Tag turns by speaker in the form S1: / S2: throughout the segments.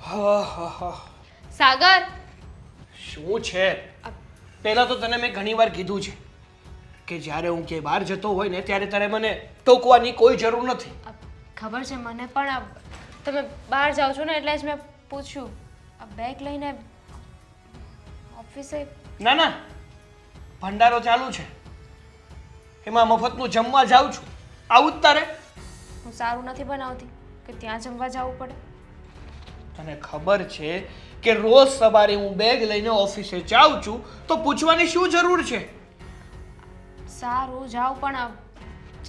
S1: હા હા હા
S2: સાગર,
S1: શું છે? પહેલાં તો તને મેં ઘણી વાર કીધું છે કે જ્યારે હું ક્યાંય બહાર જતો હોય ને ત્યારે તારે મને ટોકવાની કોઈ જરૂર નથી.
S2: ખબર છે મને, પણ તમે બહાર જાઓ છો ને એટલે જ મેં પૂછ્યું. આ બેગ લઈને ઓફિસે?
S1: ના ના, ભંડારો ચાલુ છે, એમાં મફતનું જમવા જાઉં છું. આવું જ તારે?
S2: હું સારું નથી બનાવતી કે ત્યાં જમવા જવું પડે?
S1: તને ખબર છે કે રોજ સવારે હું બેગ લઈને ઓફિસે જાઉં છું, તો પૂછવાની શું જરૂર છે?
S2: સારું જાઓ, પણ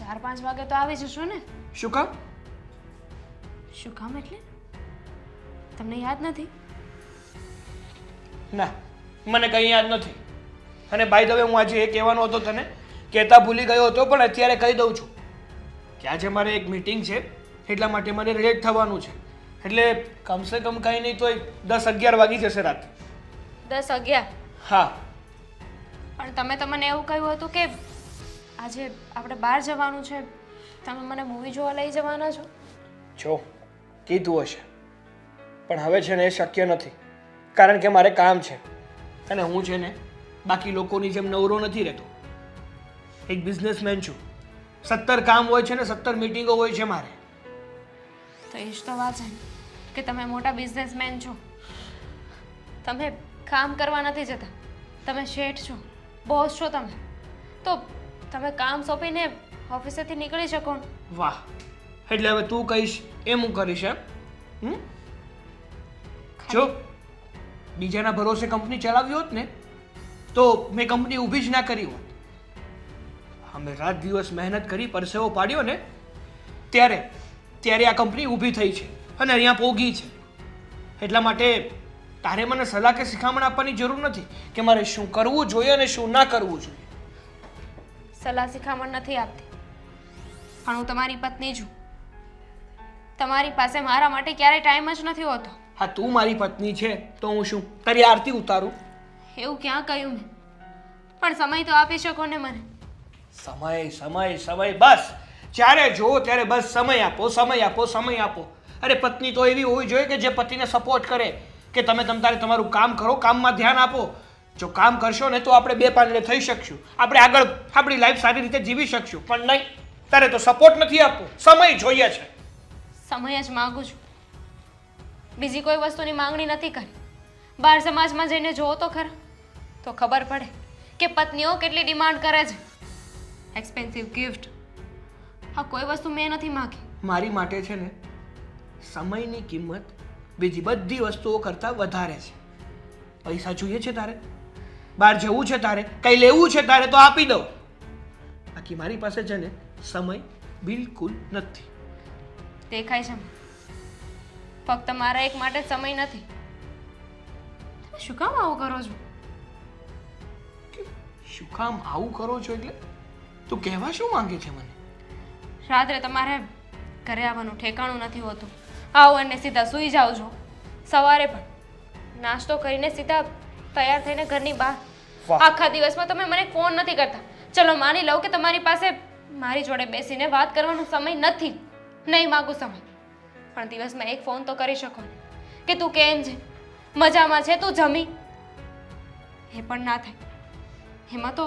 S2: 4-5 વાગે તો આવી જશો ને?
S1: શું કામ?
S2: શું કામ એટલે? તમને યાદ નથી?
S1: ના, મને કંઈ યાદ નથી. અને બાય ધ વે, હું આજે એ કહેવાનો હતો તને, કહેતા ભૂલી ગયો હતો, પણ અત્યારે કહી દઉં છું કે આજે મારે એક મીટિંગ છે, એટલા માટે મને લેટ થવાનું છે. એટલે કમસે કમ કંઈ નહીં તોય 10-11 વાગી જશે રાત.
S2: 10-11?
S1: હા.
S2: પણ તમે તો મને એવું કહ્યું હતું કે આજે આપણે બહાર જવાનું છે, તમે મને મૂવી જોવા લઈ જવાના છો.
S1: જો કીધું હશે, પણ હવે છે ને એ શક્ય નથી, કારણ કે મારે કામ છે અને હું છે ને બાકી લોકોની જેમ નવરો નથી રહેતો. એક બિઝનેસમેન છું. 17 કામ હોય છે ને 17 મીટિંગો હોય છે મારે.
S2: તો એ જ તો વાત છે કે તમે મોટા બિઝનેસમેન છો. તમે કામ કરવા નથી જતા, તમે શેઠ છો, બોસ છો તમે. તો તમે કામ સોંપીને ઓફિસેથી નીકળી શકો ને.
S1: વાહ, એટલે હવે તું કહીશ એમ હું કરીશ એમ? જો બીજાના ભરોસે કંપની ચલાવી હોત ને તો મેં કંપની ઊભી જ ના કરી હોત. અમે રાત દિવસ મહેનત કરી, પરસેવો પાડ્યો ને ત્યારે આ કંપની ઊભી થઈ છે અને અહીંયા પોગી છે. એટલા માટે તારે મને સલાહ કે શિખામણ આપવાની જરૂર નથી કે મારે શું કરવું જોઈએ અને શું ના કરવું જોઈએ.
S2: સલાહ શિખામણ નથી આપતી, પણ હું તમારી પત્ની છું. તમારી પાસે મારા માટે ક્યારેય ટાઈમ જ નથી હોતો.
S1: હા, તું મારી પત્ની છે તો હું શું તારી આરતી ઉતારું?
S2: એવું ક્યાં કહ્યું મેં? પણ સમય તો આપી શકો ને મને.
S1: સમય સમય સમય, બસ જ્યારે જો ત્યારે બસ સમય આપો, સમય આપો, સમય આપો. અરે પત્ની તો એવી હોવી જોઈએ કે જે પતિને સપોર્ટ કરે, કે તમે તારે તમારું કામ કરો, કામમાં ધ્યાન આપો. જો કામ કરશો ને તો આપણે બે પાંદડે થઈ શકશું, આપણે આગળ આપણી લાઈફ સારી રીતે જીવી શકશું. પણ નહીં, તારે તો સપોર્ટ નથી આપવો, સમય જોઈએ છે.
S2: સમય જ માગું છું, બીજી કોઈ વસ્તુની માંગણી નથી કરી. બહાર સમાજમાં જઈને જોવો તો ખરા, તો ખબર પડે કે પત્નીઓ કેટલી ડિમાન્ડ કરે છે. એક્સપેન્સિવ ગિફ્ટ, હા કોઈ વસ્તુ મેં નથી માગી.
S1: મારી માટે છે ને સમયની કિંમત બીજી બધી વસ્તુઓ કરતાં વધારે છે. પૈસા જોઈએ છે તારે, બહાર જવું છે તારે, કંઈ લેવું છે તારે તો આપી દઉં. બાકી મારી પાસે છે ને સમય બિલકુલ નથી.
S2: દેખાય છે ફક્ત મારા એક માટે સમય નથી. તમે શું કામ આવું કરો છો?
S1: શું કામ આવું કરો છો એટલે તું કહેવા શું માંગે છે મને?
S2: રાત્રે તમારે ઘરે આવવાનું ઠેકાણું નથી હોતું. આવો અને સીધા સૂઈ જાઓ છો. સવારે પણ નાસ્તો કરીને સીધા તૈયાર થઈને ઘરની બહાર. આખા દિવસમાં તમે મને ફોન નથી કરતા. ચલો માની લઉં કે તમારી પાસે મારી જોડે બેસીને વાત કરવાનો સમય નથી, નહીં માગું સમય, પણ દિવસમાં એક ફોન તો કરી શકો ને કે તું કેમ છે, મજામાં છે, તું જમી? એ પણ ના થાય. એમાં તો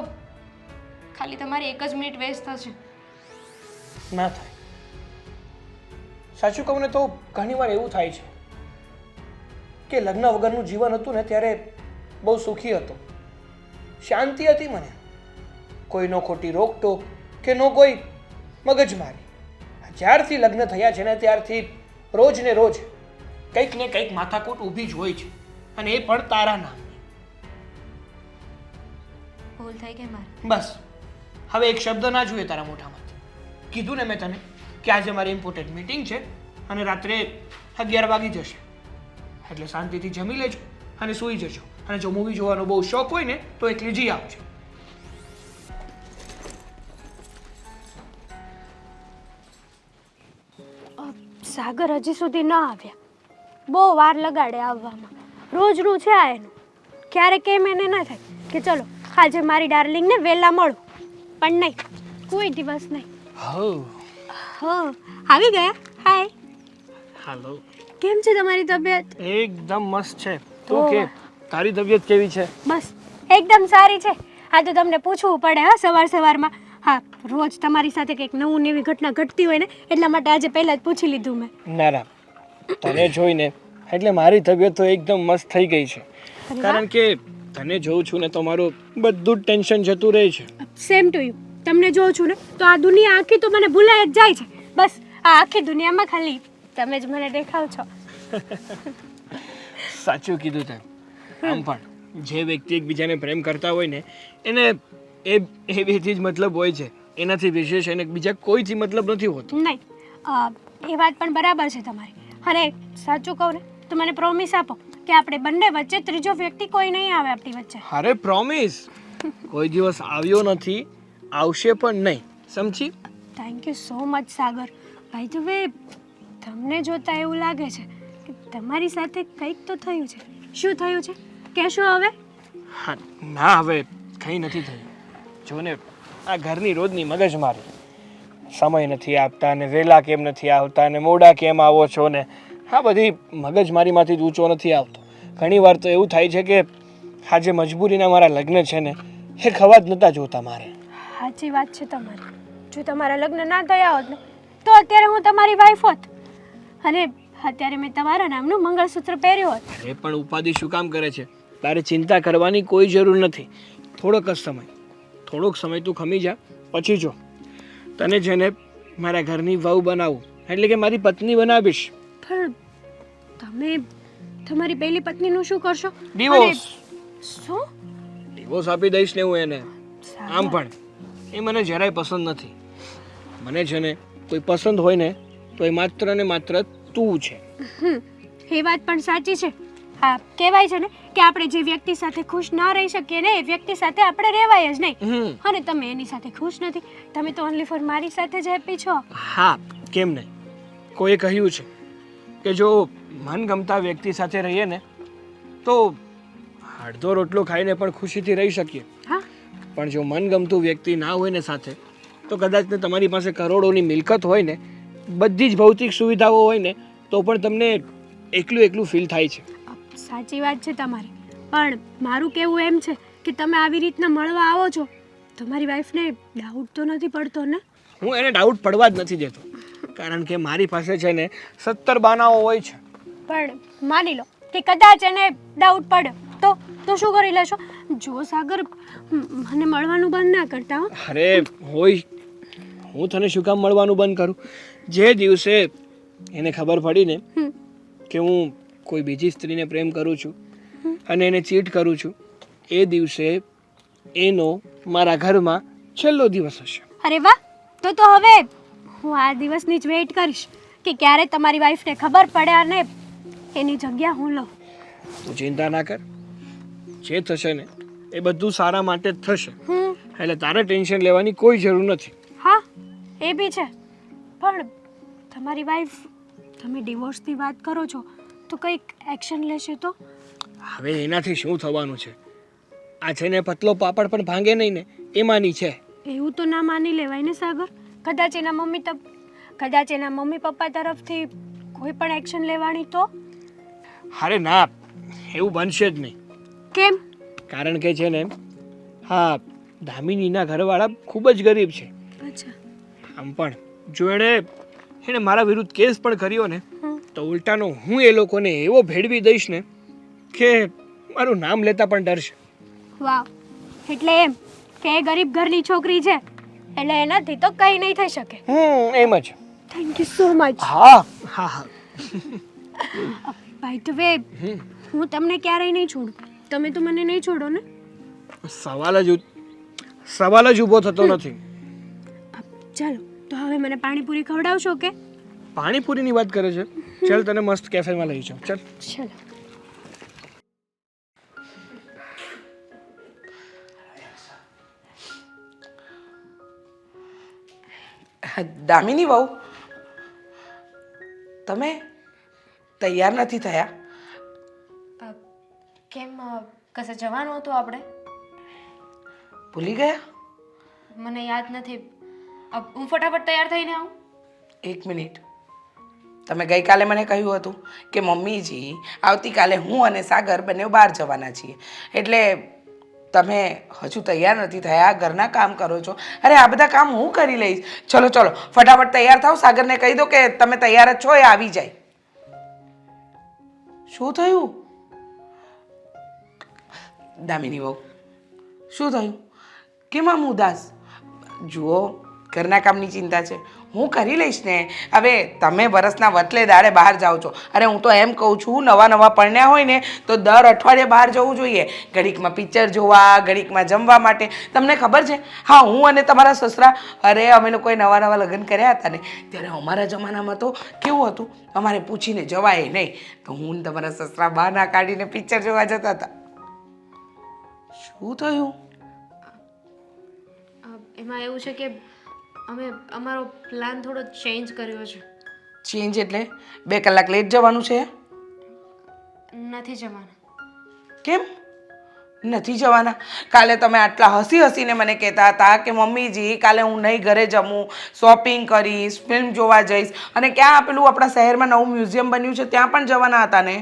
S2: ખાલી તમારી 1 જ મિનિટ વેસ્ટ થશે.
S1: ના થાય. સાચું કહું ને તો ઘણીવાર એવું થાય છે કે લગ્ન વગરનું જીવન હતું ને ત્યારે બહુ સુખી હતો, શાંતિ હતી મને, કોઈ નો ખોટી રોકટોક કે નો કોઈ મગજમારી. જ્યારથી લગ્ન થયા છે ને ત્યારથી રોજ ને રોજ કંઈક ને કંઈક માથાકૂટ ઊભી જ હોય છે, અને એ પણ તારા નામની.
S2: ભૂલ થઈ ગઈ મારે.
S1: બસ હવે એક શબ્દ ના જોઈએ તારા મોઢામાંથી. કીધું ને મેં તને કે આજે મારી ઇમ્પોર્ટન્ટ મીટિંગ છે અને રાત્રે 11 વાગી જશે, એટલે શાંતિથી જમી લેજો અને સૂઈ જજો. અને જો મૂવી જોવાનો બહુ શોખ હોય ને તો એકલી જી આવજો.
S3: સાગર હજી સુધી ન આવ્યા, બહુ વાર લગાડે આવવામાં. રોજનું છે આ એનું. ક્યારેક એમ એને ના થાય કે ચલો આજે મારી ડાર્લિંગને વહેલા મળું, પણ નહીં, કોઈ દિવસ નહીં.
S1: હો
S3: હો આવી ગયા. હાય,
S1: હાલો.
S3: કેમ છે તમારી તબિયત?
S1: એકદમ મસ્ત છે. તું કે તારી તબિયત કેવી છે?
S3: બસ એકદમ સારી છે. હા તો તમને પૂછવું પડે હા સવારમાં. હા, રોજ તમારી સાથે કંઈક નવું નવી ઘટના ઘટતી હોય ને એટલા માટે આજે પહેલાં જ પૂછી લીધું મેં.
S1: ના ના, તને જોઈને એટલે મારી તબિયત તો એકદમ મસ્ત થઈ ગઈ છે.
S3: અરે વાહ.
S1: કારણ કે તને જોઉં છું ને તો મારું બધું જ ટેન્શન જતું રહે છે.
S3: Same to you. તમને જોઉં છું ને તો આ દુનિયા આખી તો મને ભૂલાઈ જ જાય છે. બસ આ આખી દુનિયામાં ખાલી તમે જ મને દેખાવ છો.
S1: સાચું કીધું તે. આમ પણ જે વ્યક્તિ એકબીજાને પ્રેમ કરતા હોય ને એને એ બેથી જ મતલબ હોય છે. એનાથી વિશેષ એને બીજા કોઈથી મતલબ નથી હોતો.
S3: નહીં, એ વાત પણ બરાબર છે તમારી. અને સાચું કહું ને તો મને પ્રોમિસ આપો કે આપણે બંને વચ્ચે ત્રીજો વ્યક્તિ કોઈ નહીં આવે આપણી વચ્ચે.
S1: અરે પ્રોમિસ, કોઈ દિવસ આવ્યો નથી, આવશે પણ નહીં. સમજી?
S3: થેન્ક યુ સો મચ સાગર. ભાઈ ધ વે, તમને જોતા એવું લાગે છે કે તમારી સાથે કંઈક તો થયું છે. શું થયું છે કહેશો હવે?
S1: હા, ના હવે કંઈ નથી થયું. જો ને આ ઘરની રોજની મગજમારી, સમય નથી આપતા ને વહેલા કેમ નથી આવતા ને મોડા કેમ આવો છો ને આ બધી મગજમારીમાંથી જ ઊંચો નથી આવતો. ઘણી વાર તો એવું થાય છે કે આ જે મજબૂરીના મારા લગ્ન છે ને એ ખવા જ નહોતા જોતા મારે.
S3: સાચી વાત છે તમારી. જો તમારા લગ્ન ના થયા હોત ને તો અત્યારે હું તમારી વાઈફ હોત અને અત્યારે મેં તમારા નામનું મંગળસૂત્ર પહેર્યું હોત.
S1: એ પણ ઉપાધિ શું કામ કરે છે? તારે ચિંતા કરવાની કોઈ જરૂર નથી. થોડોક સમય તું ખમી જા. પછી જો તને છે ને મારા ઘરની વહુ બનાવું એટલે કે મારી પત્ની બનાવીશ.
S3: પણ તમે તમારી પહેલી પત્નીનું શું કરશો?
S1: ડિવોર્સ.
S3: શું?
S1: ડિવોર્સ આપી દઈશ ને હું એને.
S3: સાગર.
S1: આમ પણ એ મને જરાય પસંદ નથી. મને છે ને કોઈ પસંદ હોય ને તો એ માત્ર ને માત્ર તું છે.
S3: એ વાત પણ સાચી છે. હા, કહેવાય છે ને કે આપણે જે વ્યક્તિ સાથે ખુશ ના રહી શકીએ ને એ વ્યક્તિ સાથે આપણે રહેવાય જ નહીં. અને તમે એની સાથે ખુશ નથી. તમે તો ઓનલી ફોર મારી સાથે જ હેપી છો.
S1: હા, કેમ નહીં? કોઈએ કહ્યું છે કે જો મનગમતા વ્યક્તિ સાથે રહીએ ને તો અડધો રોટલો ખાઈને પણ ખુશીથી રહી શકીએ.
S3: હા,
S1: પણ જો મનગમતું વ્યક્તિ ના હોય ને સાથે તો કદાચ ને તમારી પાસે કરોડોની મિલકત હોય ને બધી જ ભૌતિક સુવિધાઓ હોય ને તો પણ તમને એકલું ફીલ થાય છે.
S3: સાચી વાત છે તમારી. પણ મારું કહેવું એમ છે કે તમે આવી રીતના મળવા આવો છો તો મારી વાઈફને ડાઉટ તો નથી પડતો ને?
S1: હું એને ડાઉટ પડવા જ નથી દેતો. કારણ કે મારી પાસે છે ને 17 બાનાઓ હોય છે.
S3: પણ માની લો કે કદાચ એને ડાઉટ પડ્યો તો શું કરી લેશો? જો સાગર, મને મળવાનું બંધ ના કરતા હો.
S1: અરે હોય, હું તને શું કામ મળવાનું બંધ કરું? જે દિવસે એને ખબર પડી ને કે હું કોઈ બીજી સ્ત્રીને પ્રેમ કરું છું અને એને ચીટ કરું છું એ દિવસે એનો મારા ઘરમાં છેલ્લો દિવસ હશે.
S3: અરે વાહ, તો હવે હું આ દિવસની જ વેઇટ કરીશ કે ક્યારે તમારી વાઈફને ખબર પડે અને એની જગ્યા હું લઉં.
S1: તું ચિંતા ના કર, જે થશે ને એ બધું સારા માટે જ થશે. એટલે તારે ટેન્શન લેવાની કોઈ જરૂર નથી.
S3: હા, એ બી છે. પણ તમારી વાઈફ, તમે ડિવોર્સની વાત કરો છો તો કંઈક એક્શન લેશે તો?
S1: હવે એનાથી શું થવાનું છે? આ છે ને પતલો પાપડ પણ ભાંગે નહીં ને એમાંની છે.
S3: એવું તો ના માની લેવાય ને સાગર. કદાચ એના મમ્મી પપ્પા તરફથી કોઈ પણ એક્શન લેવાની તો?
S1: અરે ના, એવું બનશે જ નહીં.
S3: કેમ?
S1: કારણ કે છે ને હા, દામિનીના ઘરવાળા ખૂબ જ ગરીબ છે.
S3: અચ્છા.
S1: આમ પણ જો એણે મારા વિરુદ્ધ કેસ પણ કર્યો ને તો ઉલટાનો હું એ લોકોને એવો ભેળવી દઈશ ને કે મારું નામ લેતા પણ ડરશે.
S3: વાવ, એટલે એમ કે એ ગરીબ ઘરની છોકરી છે એટલે એનાથી તો કંઈ નહીં થઈ શકે.
S1: એમ જ.
S3: Thank you so much.
S1: હા હા હા.
S3: બાય ધ વે, હું તમને ક્યારેય નહીં છોડું. તમે તો મને નહીં છોડો ને?
S1: સવાલ જ ઊભો થતો નથી.
S3: ચાલો તો હવે મને પાણીપુરી ખવડાવશો કે?
S1: પાણીપુરીની વાત કરે છે? ચાલ તને મસ્ત કેફેમાં લઈ જાઉં. ચાલ.
S3: ચાલો.
S4: દામિની વહુ, તમે તૈયાર નથી થયા?
S2: કેમ કશે જવાનું હતું આપણે?
S4: ભૂલી ગયા?
S2: મને યાદ નથી. હું ફટાફટ તૈયાર થઈને આવું.
S4: એક મિનિટ. તમે ગઈકાલે મને કહ્યું હતું કે મમ્મીજી આવતીકાલે હું અને સાગર બંને બહાર જવાના છીએ, એટલે તમે હજુ તૈયાર નથી થયા, ઘરના કામ કરો છો. અરે આ બધા કામ હું કરી લઈશ. ચલો ચલો ફટાફટ તૈયાર થાવ, સાગરને કહી દો કે તમે તૈયાર જ છો, એ આવી જાય. શું થયું દામિની વહુ? શું થયું? કેમ આમ ઉદાસ? જુઓ, ઘરના કામની ચિંતા છે, હું કરી લઈશ ને. હવે તમે વરસના વતલે દાડે બહાર જાઓ છો. અરે હું તો એમ કહું છું, નવા નવા પરણ્યા હોય ને તો દર અઠવાડિયે બહાર જવું જોઈએ. ઘડીકમાં પિક્ચર જોવા, ઘડીકમાં જમવા માટે. તમને ખબર છે, હા, હું અને તમારા સસરા, અરે અમે લોકોએ નવા નવા લગ્ન કર્યા હતા ને, ત્યારે અમારા જમાનામાં તો કેવું હતું, અમારે પૂછીને જવાય નહીં, તો હું ને તમારા સસરા બહાના કાઢીને પિક્ચર જોવા જતા હતા. શું થયું?
S2: એમાં એવું છે કે અમે અમારો પ્લાન થોડો ચેન્જ કર્યો છે.
S4: ચેન્જ એટલે 2 કલાક લેટ જવાનું છે?
S2: નથી જવાના.
S4: કેમ નથી જવાના? કાલે તમે આટલા હસી હસીને મને કહેતા હતા કે મમ્મીજી કાલે હું નહીં ઘરે જમું, શોપિંગ કરીશ, ફિલ્મ જોવા જઈશ, અને ક્યાં આપેલું આપણા શહેરમાં નવું મ્યુઝિયમ બન્યું છે ત્યાં પણ જવાના હતા ને?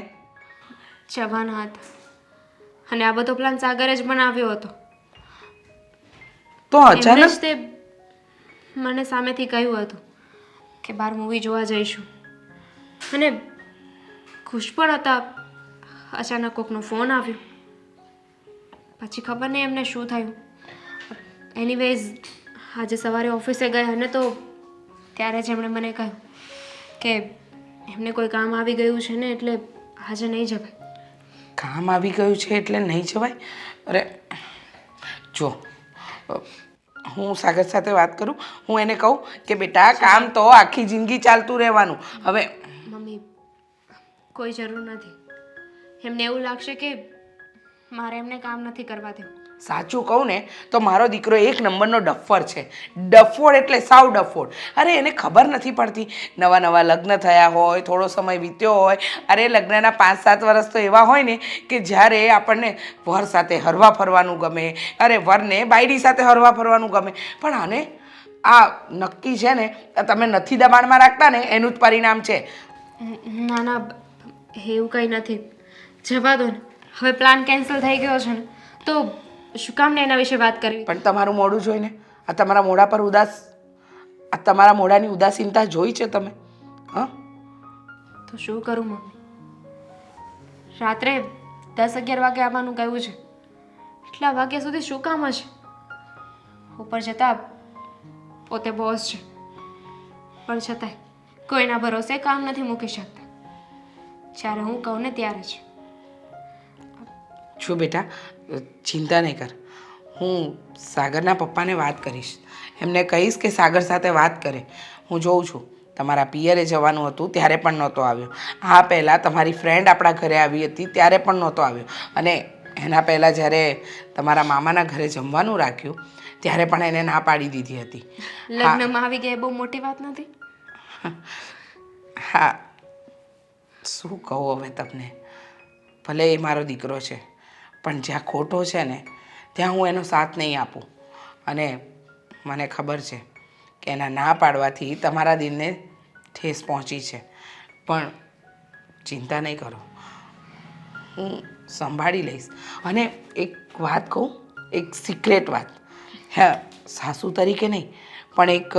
S2: જવાના હતા, અને આ બધો પ્લાન સાગરે જ બનાવ્યો હતો.
S4: તો
S2: એમણે જ
S4: અચાનક
S2: તે મને સામેથી કહ્યું હતું કે બહાર મૂવી જોવા જઈશું, અને ખુશ પણ હતા. અચાનક કોકનો ફોન આવ્યો, પછી ખબર નહીં એમને શું થયું. એનીવેઝ આજે સવારે ઓફિસે ગયા ને તો ત્યારે જ એમણે મને કહ્યું કે એમને કોઈ કામ આવી ગયું છે ને એટલે આજે નહીં જવાય.
S4: કામ આવી ગયું છે એટલે નહીં જવાય? અરે જો, હું સાગર સાથે વાત કરું, હું એને કહું કે બેટા કામ તો આખી જિંદગી ચાલતું રહેવાનું. હવે
S2: મમ્મી, કોઈ જરૂર નથી. એમને એવું લાગશે કે મારે એમને કામ નથી કરવા દેવું.
S4: સાચું કહું ને તો મારો દીકરો 1 નંબરનો ડફોડ છે. ડફોડ એટલે સાવ ડફોડ. અરે એને ખબર નથી પડતી, નવા નવા લગ્ન થયા હોય, થોડો સમય વીત્યો હોય, અરે લગ્નના 5-7 વર્ષ તો એવા હોય ને કે જ્યારે આપણને વર સાથે હરવા ફરવાનું ગમે, અરે વરને બાયડી સાથે હરવા ફરવાનું ગમે. પણ આને આ નક્કી છે ને, તમે નથી દબાણમાં રાખતા ને એનું જ પરિણામ છે.
S2: ના ના, એવું કંઈ નથી. જવા દો ને, હવે પ્લાન કેન્સલ થઈ ગયો છે ને, તો શું કામ ને એના વિશે વાત કરવી?
S4: પણ તમારું મોઢું જોઈને, આ તમારા મોઢા પર આ તમારા મોઢાની ઉદાસીનતા જોઈ છે તમે? હા,
S2: તો શું કરું મમ્મી? રાત્રે 10-11 વાગે આવવાનું કહ્યું છે, એટલા વાગ્યા સુધી શું કામ હશે? ઉપર જતા પોતે બોસ છે, પણ છતાંય કોઈના ભરોસે કામ નથી મૂકી શકતા. જ્યારે હું કહું ને ત્યારે જ.
S4: જો બેટા, ચિંતા નહીં કર, હું સાગરના પપ્પાને વાત કરીશ, એમને કહીશ કે સાગર સાથે વાત કરે. હું જોઉં છું, તમારા પિયરે જવાનું હતું ત્યારે પણ નહોતો આવ્યો. આ પહેલાં તમારી ફ્રેન્ડ આપણા ઘરે આવી હતી ત્યારે પણ નહોતો આવ્યો, અને એના પહેલાં જ્યારે તમારા મામાના ઘરે જમવાનું રાખ્યું ત્યારે પણ એને ના પાડી દીધી હતી.
S2: લગ્નમાં આવી ગયા એ બહુ મોટી વાત નથી.
S4: હા, શું કહું હવે તમને. ભલે એ મારો દીકરો છે, પણ જ્યાં ખોટો છે ને ત્યાં હું એનો સાથ નહીં આપું. અને મને ખબર છે કે એના ના પાડવાથી તમારા દિલને ઠેસ પહોંચી છે, પણ ચિંતા નહીં કરો, હું સંભાળી લઈશ. અને એક વાત કહું, એક સિક્રેટ વાત, હા, સાસુ તરીકે નહીં પણ એક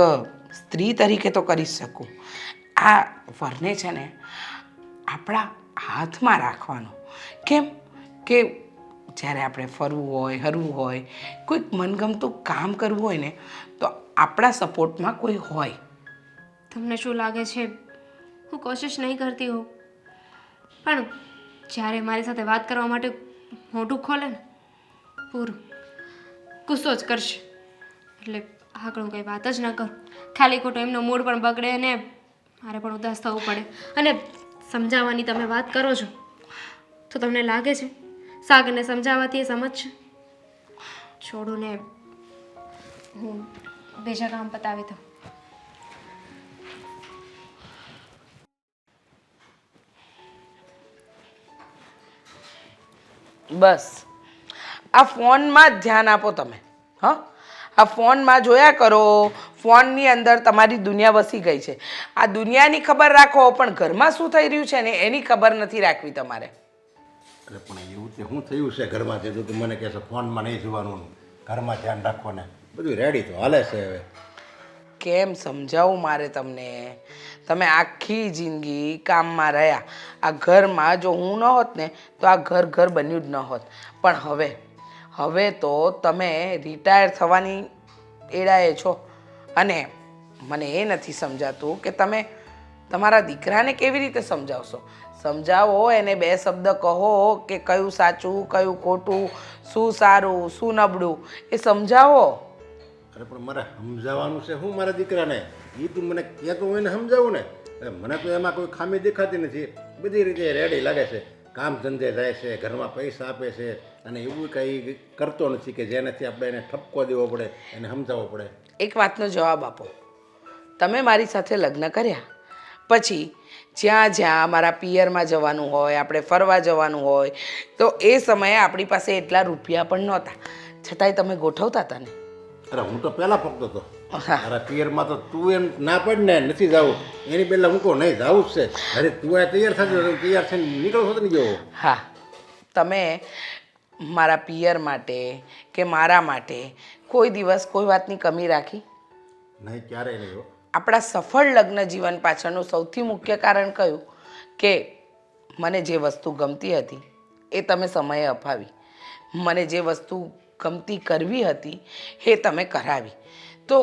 S4: સ્ત્રી તરીકે તો કરી શકું. આ વરને છે ને આપણા હાથમાં રાખવાનો. કેમ કે જ્યારે આપણે ફરવું હોય, હરવું હોય, કોઈક મનગમતું કામ કરવું હોય ને તો આપણા સપોર્ટમાં કોઈ હોય.
S2: તમને શું લાગે છે હું કોશિશ નહીં કરતી હોઉં? પણ જ્યારે મારી સાથે વાત કરવા માટે મોઢું ખોલે ને, પૂરું ગુસ્સો જ કરશે. એટલે આગળ હું કંઈ વાત જ ન કરું. ખાલી ખોટો એમનો મૂડ પણ બગડે અને મારે પણ ઉદાસ થવું પડે. અને સમજાવવાની તમે વાત કરો છો તો તમને લાગે છે સાગરને સમજાવવાથી એ સમજશે? છોડો ને, હું બીજા કામ પતાવી દઉં.
S4: બસ આ ફોનમાં જ ધ્યાન આપો તમે. હા, આ ફોનમાં જોયા કરો, ફોનની અંદર તમારી દુનિયા વસી ગઈ છે. આ દુનિયાની ખબર રાખો, પણ ઘરમાં શું થઈ રહ્યું છે ને એની ખબર નથી રાખવી તમારે.
S5: અરે પણ એવું તે શું થયું છે ઘરમાં? તે તું મને કહે છે ફોનમાં નહીં જોવાનું, ઘરમાં ધ્યાન રાખવાને બધું રેડી તો હાલે છે. હવે
S4: કેમ સમજાવું મારે તમને? તમે આખી જિંદગી કામમાં રહ્યા. આ ઘરમાં જો હું ન હોત ને તો આ ઘર બન્યું જ ન હોત. પણ હવે તો તમે રિટાયર થવાની એડાએ છો અને મને એ નથી સમજાતું કે તમે તમારા દીકરાને કેવી રીતે સમજાવશો. સમજાવો એને, 2 શબ્દ કહો કે કયું સાચું કયું ખોટું, શું સારું શું નબળું, એ સમજાવો.
S5: અરે પણ મારે સમજાવવાનું છે હું મારા દીકરાને? એ તું મને કહેતો હોય ને સમજાવું ને. મને તો એમાં કોઈ ખામી દેખાતી નથી. બધી રીતે રેડી લાગે છે, કામ ધંધે જાય છે, ઘરમાં પૈસા આપે છે, અને એવું કંઈ કરતો નથી કે જેનાથી આપણે એને ઠપકો દેવો પડે, એને સમજાવવો પડે.
S4: એક વાતનો જવાબ આપો. તમે મારી સાથે લગ્ન કર્યા પછી જ્યાં મારા પિયરમાં જવાનું હોય, આપણે ફરવા જવાનું હોય, તો એ સમયે આપણી પાસે એટલા રૂપિયા પણ નહોતા, છતાંય તમે ગોઠવતા હતા ને.
S5: અરે હું તો પહેલાં પકતો હતો. અરે પિયરમાં તો તું એમ ના પડ ને નથી જવું, એની પહેલાં હું કહું નહીં જવું જ છે. અરે તું આ તૈયાર થજો, તૈયાર થઈને નીકળો છો નહીં જવો.
S4: હા, તમે મારા પિયર માટે કે મારા માટે કોઈ દિવસ કોઈ વાતની કમી રાખી
S5: નહીં? ક્યારેય નહીં.
S4: આપણા સફળ લગ્ન જીવન પાછળનું સૌથી મુખ્ય કારણ કયું? કે મને જે વસ્તુ ગમતી હતી એ તમે સમયે અપાવી, મને જે વસ્તુ ગમતી કરવી હતી એ તમે કરાવી. તો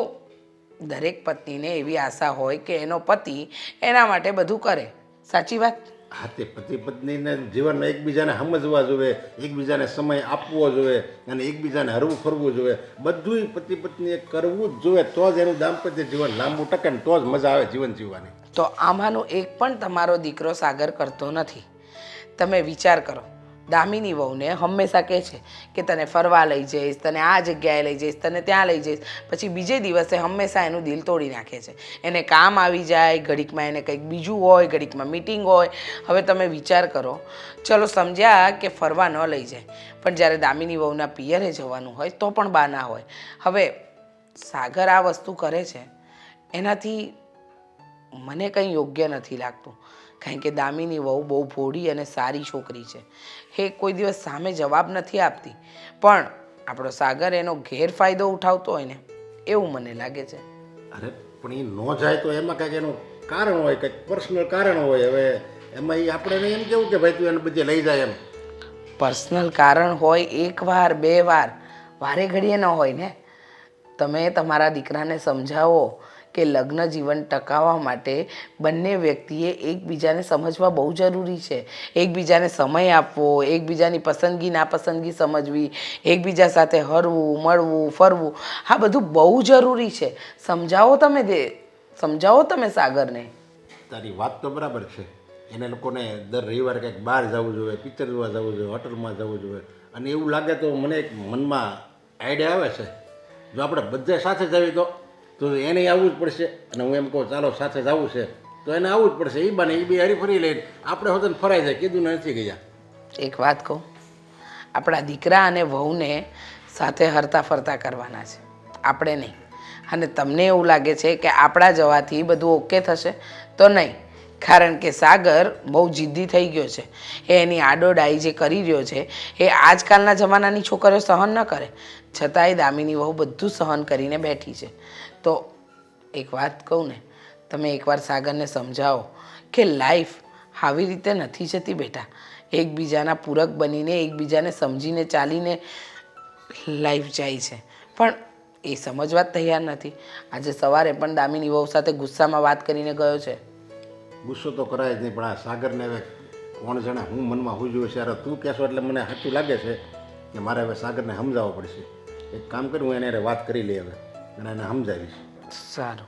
S4: દરેક પત્નીને એવી આશા હોય કે એનો પતિ એના માટે બધું કરે. સાચી વાત?
S5: હા, તે પતિ પત્નીને જીવનમાં એકબીજાને સમજવા જોઈએ, એકબીજાને સમય આપવો જોઈએ અને એકબીજાને હરવું ફરવું જોઈએ. બધું પતિ પત્નીએ કરવું જ જોઈએ, તો જ એનું દાંપત્ય જીવન લાંબુ ટકે ને તો જ મજા આવે જીવન જીવવાની.
S4: તો આમાંનો એક પણ તમારો દીકરો સાગર કરતો નથી. તમે વિચાર કરો, દામિની વહુને હંમેશા કહે છે કે તને ફરવા લઈ જઈશ, તને આ જગ્યાએ લઈ જઈશ, તને ત્યાં લઈ જઈશ, પછી બીજે દિવસે હંમેશા એનું દિલ તોડી નાખે છે. એને કામ આવી જાય, ઘડીકમાં એને કંઈક બીજું હોય, ઘડીકમાં મીટિંગ હોય. હવે તમે વિચાર કરો, ચલો સમજ્યા કે ફરવા ન લઈ જાય, પણ જ્યારે દામિની વહુના પિયરે જવાનું હોય તો પણ બાના હોય. હવે સાગર આ વસ્તુ કરે છે એનાથી મને કંઈ યોગ્ય નથી લાગતું, કારણ કે દામિની વહુ બહુ ભોળી અને સારી છોકરી છે. એ કોઈ દિવસ સામે જવાબ નથી આપતી, પણ આપણો સાગર એનો ગેરફાયદો ઉઠાવતો હોય ને એવું મને લાગે છે.
S5: અરે પણ એ ન જાય તો એમાં કંઈક એનું કારણ હોય, કંઈક પર્સનલ કારણ હોય. હવે એમાં એ આપણે એમ કેવું કે ભાઈ તું એને બધે લઈ જાય એમ.
S4: પર્સનલ કારણ હોય 1 વાર 2 વાર, વારે ઘડીએ ન હોય ને. તમે તમારા દીકરાને સમજાવો કે લગ્ન જીવન ટકાવવા માટે બંને વ્યક્તિએ એકબીજાને સમજવા બહુ જરૂરી છે. એકબીજાને સમય આપવો, એકબીજાની પસંદગી નાપસંદગી સમજવી, એકબીજા સાથે હરવું મળવું ફરવું, આ બધું બહુ જરૂરી છે. સમજાવો તમે સાગરને.
S5: તારી વાત તો બરાબર છે. એને લોકોને દર રવિવારે કંઈક બહાર જવું જોઈએ, પિક્ચર જોવા જવું જોઈએ, હોટલમાં જવું જોઈએ. અને એવું લાગે તો મને એક મનમાં આઈડિયા આવે છે, જો આપણે બધે સાથે જઈએ તો એને આવવું જ પડશે. અને હું એમ કહું ચાલો સાથે જવું છે તો એને આવવું જ પડશે. એ બાને એ બે હરીફરી લઈને આપણે હોતને ફરાઈ જાય, કીધું નથી ગયા. એક
S4: વાત કહું, આપણા દીકરા અને વહુને સાથે હરતા ફરતા કરવાના છે, આપણે નહીં. અને તમને એવું લાગે છે કે આપણા જવાથી બધું ઓકે થશે, તો નહીં. કારણ કે સાગર બહુ જિદ્દી થઈ ગયો છે. એની આડોડાઈ જે કરી રહ્યો છે એ આજકાલના જમાનાની છોકરીઓ સહન ન કરે, છતાંય દામિની વહુ બધું સહન કરીને બેઠી છે. તો એક વાત કહું ને, તમે એકવાર સાગરને સમજાવો કે લાઈફ આવી રીતે નથી જતી બેટા. એકબીજાના પૂરક બનીને, એકબીજાને સમજીને ચાલીને લાઈફ જાય છે, પણ એ સમજવા જ તૈયાર નથી. આજે સવારે પણ દામિની વહુ સાથે ગુસ્સામાં વાત કરીને ગયો છે.
S5: ગુસ્સો તો કરાય જ નહીં, પણ આ સાગરને હવે કોણ જાણે હું મનમાં હું જોયું છે. યાર તું કહેશો એટલે મને સાચું લાગે છે કે મારે હવે સાગરને સમજાવવો પડશે. એક કામ કરું, હું એને વાત કરી લઈ હવે અને એને સમજાવીશ.
S4: સારું.